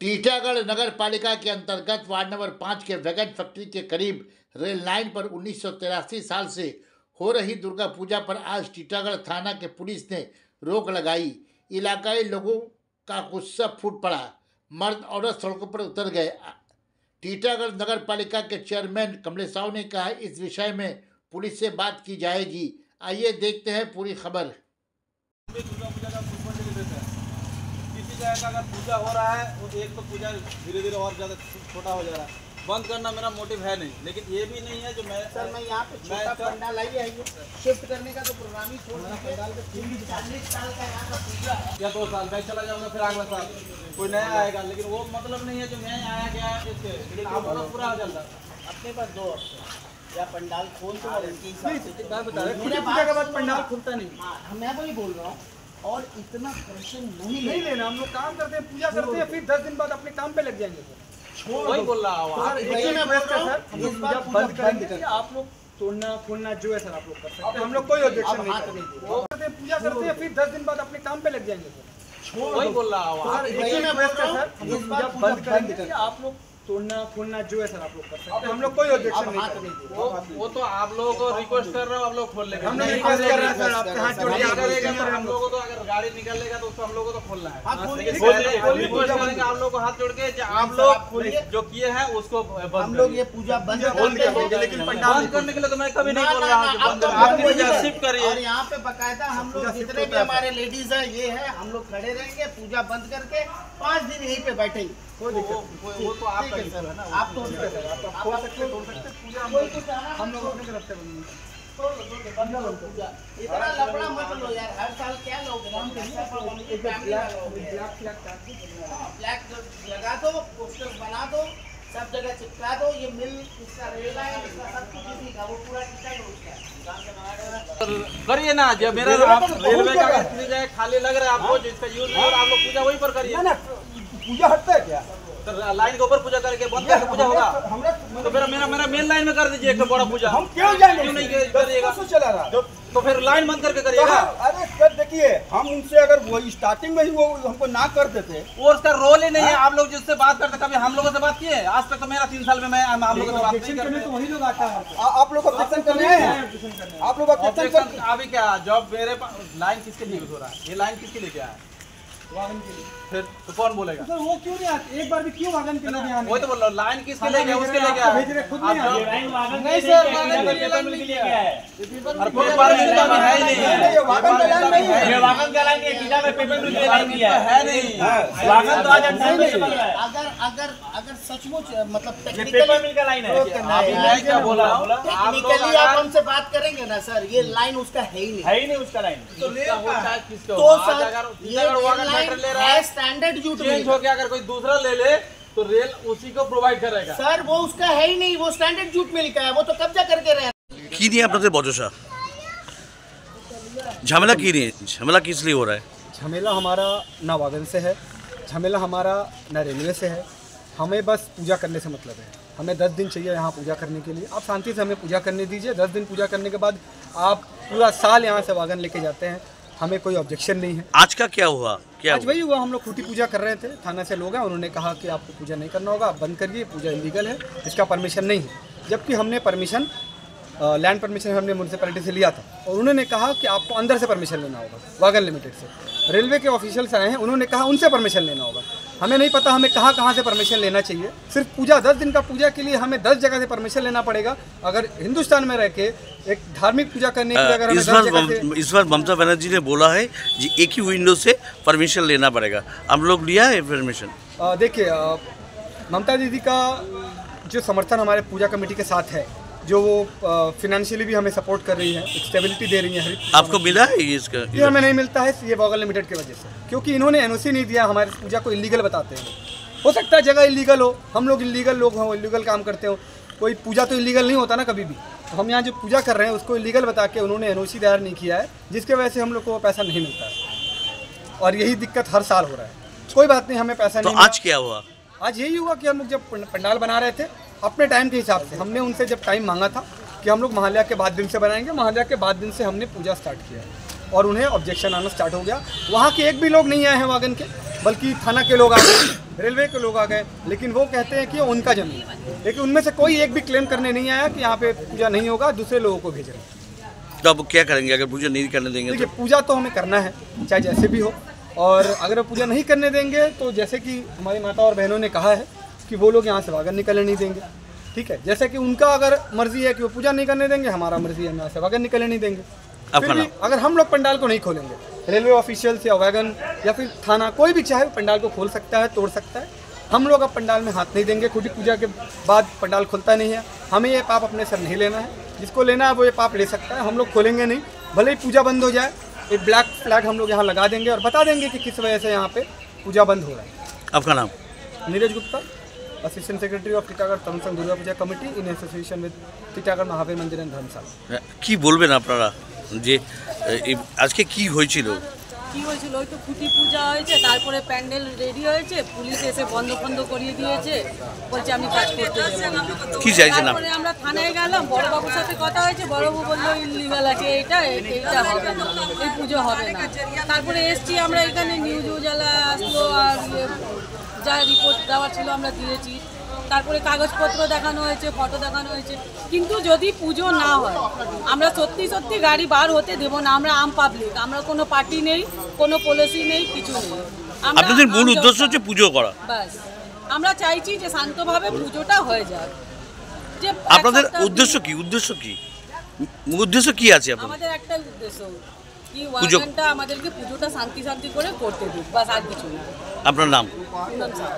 टीटागढ़ नगर पालिका के अंतर्गत वार्ड नंबर 5 के वैगन फैक्ट्री के करीब रेल लाइन पर 1983 साल से हो रही दुर्गा पूजा पर आज टीटागढ़ थाना के पुलिस ने रोक लगाई। इलाकाई लोगों का गुस्सा फूट पड़ा। मर्द औरत सड़कों पर उतर गए। टीटागढ़ नगर पालिका के चेयरमैन कमलेश साहू ने कहा इस विषय में पुलिस से बात की जाएगी। आइए देखते हैं पूरी खबर। किसी जगह का अगर पूजा हो रहा है वो एक तो पूजा धीरे धीरे और ज़्यादा छोटा हो जा रहा है। बंद करना मेरा मोटिव है नहीं, लेकिन ये भी नहीं है जो मैं सर मैं यहाँ पे छोटा पंडाल आई है, शिफ्ट करने का तो प्रोग्राम ही छोड़ दिया। पंडाल पे 40 साल का यहाँ का पूजा है या 2 साल बैठ चला जाऊँगा, फिर अगला साल कोई नया आएगा, लेकिन वो मतलब नहीं है जो नया आया गया इसके, लेकिन आप पूरा हो जाता है। अपने पास 2 ऑप्शन, या पंडाल खोल दो और इनके हिसाब से पूजा के बाद पंडाल खुलता नहीं। हाँ मैं वही बोल रहा हूँ, और इतना प्रेशर नहीं लेना। हम लोग काम करते हैं, पूजा करते हैं, फिर 10 दिन बाद अपने काम पे लग जाएंगे। वही बोल रहा हूँ पूजा बंद करेंगे, आप लोग तोड़ना खोलना जो है सर आप लोग कर सकते हैं, हम लोग कोई ऑब्जेक्शन नहीं करेंगे। पूजा करते हैं, फिर 10 दिन बाद अपने काम पे लग जाएंगे। वही बोल रहा हूँ पूजा बंद करेंगे, आप लोग तोड़ना खोलना जो है सर आप लोग कर सकते हैं, हम लोग कोई ऑब्जेक्शन नहीं करेंगे। वो तो आप लोगों को रिक्वेस्ट कर रहे हो, आप लोग खोल लेंगे। हम रिक्वेस्ट कर रहे हैं सर, आपके हाथ जोड़ के हम लोगों को अगर गाड़ी निकलेगा तो उसको हम लोगों को तो खोलना है। रिक्वेस्ट करेंगे आप लोगों को हाथ जोड़ के, आप लोग जो किए हैं उसको हम लोग ये पूजा बंद करेंगे, लेकिन बंद करने के लिए तो मैं कभी नहीं बोल रहा हूँ। शिफ्ट करिए। और यहाँ पे बकायदा हम लोग जितने भी हमारे लेडीज है ये है, हम लोग खड़े रहेंगे, पूजा बंद करके 5 दिन यहीं पे बैठेंगे। वो तो आप सर है ना, आप तोड़ सकते हैं, आप खोल सकते हैं, तोड़ सकते हैं, पूजा हम लोग अपने तरफ से पूजा इतना लफड़ा मत लो यार। हर साल क्या लोगे, ब्लैक लगा दो, पोस्टर बना दो, सब जगह चिपका दो। ये मिल इसका रेल है, इसका सब कुछ इसी का, वो पूरा करिए ना। जब मेरा रेलवे का इतनी जगह खाली लग रहा है आपको, जिसका यूज नहीं हो रहा, आप लोग पूजा वहीं पर करिए। पूजा हटता है क्या? तो लाइन के ऊपर पूजा करके बंद करके पूजा होगा, तो मेरा मेन लाइन में कर दीजिए एक बड़ा पूजा। हम क्यों जाएंगे? क्यों नहीं करिएगा? चला रहा तो फिर लाइन बंद करके करिएगा। अरे सर देखिए, हम उनसे अगर वही स्टार्टिंग में ही वो हमको ना कर देते, वो उसका रोल ही नहीं है। आप लोग जिससे बात करते, कभी हम लोगों से बात किए? आज तक तो मेरा 3 साल में मैं आप लोगों से बात नहीं करते। तो वही लोग आता है। आप लोग ऑब्जेक्शन करने आए हैं, आप लोग ऑब्जेक्शन अभी क्या जॉब मेरे लाइन किसके लिए यूज हो रहा है? ये लाइन किसके लिए क्या है? वागन के लिए। फिर तो कौन बोलेगा? तो वो क्यों नहीं आते? एक बार भी क्यों वागन के लिए आने? वही तो बोल रहा हूँ, लाइन किसके लिए गया? उसके लिए गया भेज रहे, खुद नहीं आते। नहीं सर, वागन के लिए लाइन मिल गया है। और कोई परमिशन अभी है ही नहीं है। ये वागन का लाइन नहीं है, ये वागन का लाइन है, टीटा में पेपर मिल के लाइन दिया है नहीं। वागन तो आज 28 से बन रहा है। अगर सचमुच मतलब ये पेपर मिल का लाइन है। अभी मैं क्या बोल रहा हूँ, टेक्निकली आप हमसे बात करेंगे ना सर, ये लाइन उसका है ही नहीं, है ही नहीं उसका लाइन। तो किसका तो आज सर अगर ये वागन लाइन मैटर ले रहा है, स्टैंडर्ड जूट चेंज हो गया, अगर कोई दूसरा ले ले तो रेल उसी को प्रोवाइड करेगा। सर वो उसका है ही नहीं, वो स्टैंडर्ड जूट मिल का है, वो तो कब्जा करके रहे। কি নিয়ে আপনাদের বচসা? ঝামেলা কি নিয়ে? ঝামেলা किस लिए हो रहा है? झमेला हमारा ना वागन से है, झमेला हमारा ना रेलवे से है। हमें बस पूजा करने से मतलब है। हमें 10 दिन चाहिए यहाँ पूजा करने के लिए। आप शांति से हमें पूजा करने दीजिए। 10 दिन पूजा करने के बाद आप पूरा साल यहाँ से वागन लेके जाते हैं, हमें कोई ऑब्जेक्शन नहीं है। आज का क्या हुआ? आज वही हुआ, हम लोग खूंटी पूजा कर रहे थे, थाना से लोग हैं, उन्होंने कहा कि आपको पूजा नहीं करना होगा, आप बंद करिए, पूजा इलीगल है, इसका परमिशन नहीं है। जबकि हमने परमिशन लैंड परमिशन हमने म्यूनसिपैलिटी से लिया था, और उन्होंने कहा कि आपको अंदर से परमिशन लेना होगा वागन लिमिटेड से। रेलवे के ऑफिशियल्स आए हैं, उन्होंने कहा उनसे परमिशन लेना होगा। हमें नहीं पता हमें कहाँ से परमिशन लेना चाहिए। सिर्फ पूजा 10 दिन का पूजा के लिए हमें 10 जगह से परमिशन लेना पड़ेगा। अगर हिंदुस्तान में रह के एक धार्मिक पूजा करने की अगर इस बार ममता बनर्जी ने बोला है कि एक ही विंडो से परमिशन लेना पड़ेगा। हम लोग लिया है परमिशन। देखिए, ममता दीदी का जो समर्थन हमारे पूजा कमेटी के साथ है, जो वो फिनेंशियली भी हमें सपोर्ट कर रही है, स्टेबिलिटी दे रही है। आपको मिला है इसका? ये हमें नहीं मिलता है, ये वागन लिमिटेड की वजह से, क्योंकि इन्होंने एनओसी नहीं दिया। हमारे पूजा को इलीगल बताते हैं। हो सकता है जगह इलीगल हो, हम लोग इलीगल लोग हों, इलीगल काम करते हो। कोई पूजा तो इलीगल नहीं होता ना कभी भी। तो हम यहाँ जो पूजा कर रहे हैं उसको इलीगल बता के उन्होंने एनओसी दायर नहीं किया है, जिसके वजह से हम लोग को पैसा नहीं मिलता है। और यही दिक्कत हर साल हो रहा है। कोई बात नहीं, हमें पैसा नहीं। आज क्या हुआ? आज यही हुआ कि हम लोग जब पंडाल बना रहे थे अपने टाइम के हिसाब से, हमने उनसे जब टाइम मांगा था कि हम लोग महालया के बाद दिन से बनाएंगे, महालया के बाद दिन से हमने पूजा स्टार्ट किया है। और उन्हें ऑब्जेक्शन आना स्टार्ट हो गया। वहाँ के एक भी लोग नहीं आए हैं वागन के, बल्कि थाना के लोग आ गए। रेलवे के लोग आ गए, लेकिन वो कहते हैं कि उनका जमीन है। लेकिन उनमें से कोई एक भी क्लेम करने नहीं आया कि यहाँ पे पूजा नहीं होगा, दूसरे लोगों को भेज रहे हैं। तो अब क्या करेंगे अगर पूजा नहीं करने देंगे देखिए, तो? पूजा तो हमें करना है चाहे जैसे भी हो, और अगर वो पूजा नहीं करने देंगे तो जैसे कि हमारी माता और बहनों ने कहा है कि वो लोग यहाँ से वागन निकलने नहीं देंगे। ठीक है, जैसे कि उनका अगर मर्जी है कि वो पूजा नहीं करने देंगे, हमारा मर्जी है हम यहाँ से वागन निकलने नहीं देंगे। फिर भी अगर हम लोग पंडाल को नहीं खोलेंगे, रेलवे ऑफिशियल्स या वैगन या फिर थाना कोई भी चाहे पंडाल को खोल सकता है, तोड़ सकता है। हम लोग अब पंडाल में हाथ नहीं देंगे। खुटी पूजा के बाद पंडाल खुलता नहीं है, हमें ये पाप अपने सर नहीं लेना है। जिसको लेना है वो ये पाप ले सकता है, हम लोग खोलेंगे नहीं। भले ही पूजा बंद हो जाए, एक ब्लैक फ्लैग हम लोग यहाँ लगा देंगे और बता देंगे कि किस वजह से यहाँ पे पूजा बंद हो रहा है। आपका नाम? Neeraj Gupta, assistant secretary of Titagarh तमसंग Durga Puja committee in association with Titagarh Mahavir Mandir and धर्मशाला। কি বলবেন আপনারা যে আজকে কি হয়েছিল? কি হয়েছিল, ওই তো খুঁটি পূজা হয়েছে, তারপরে প্যান্ডেল রেডি হয়েছে, পুলিশ এসে বন্ধ বন্ধ করিয়ে দিয়েছে, বলছে আমি কাজ করতে দেবো না। কি চাইছেন? তারপরে আমরা থানায় গেলাম, বড়বাবুর সাথে কথা হয়েছে, বড়বাবু বললো ইলিগাল আছে, এইটা হবে না, এই পুজো হবে না। তারপরে এসছি আমরা এখানে, নিউজ উজালা আসলো, আর যা রিপোর্ট দেওয়ার ছিল আমরা দিয়েছি। তারপরে কাগজপত্র দেখানো হয়েছে, ফটো দেখানো হয়েছে, কিন্তু যদি পুজো না হয় আমরা সত্যি সত্যি গাড়ি বার হতে দেব না। আমরা আম পাবলিক, আমরা কোনো পার্টি নেই, কোনো পলিসি নেই, কিছু নেই। আপনাদের মূল উদ্দেশ্য হচ্ছে পুজো করা। বাস আমরা চাইছি যে শান্তভাবে পুজোটা হয়ে যাক। যে আপনাদের উদ্দেশ্য কি? উদ্দেশ্য কি আছে আপনাদের? আমাদের একটাই উদ্দেশ্য কি ওয়াগনটা আমাদেরকে পুজোটা শান্তি শান্তি করে করতে দিক, বাস আর কিছু না। আপনার নাম? পুনম সাহা।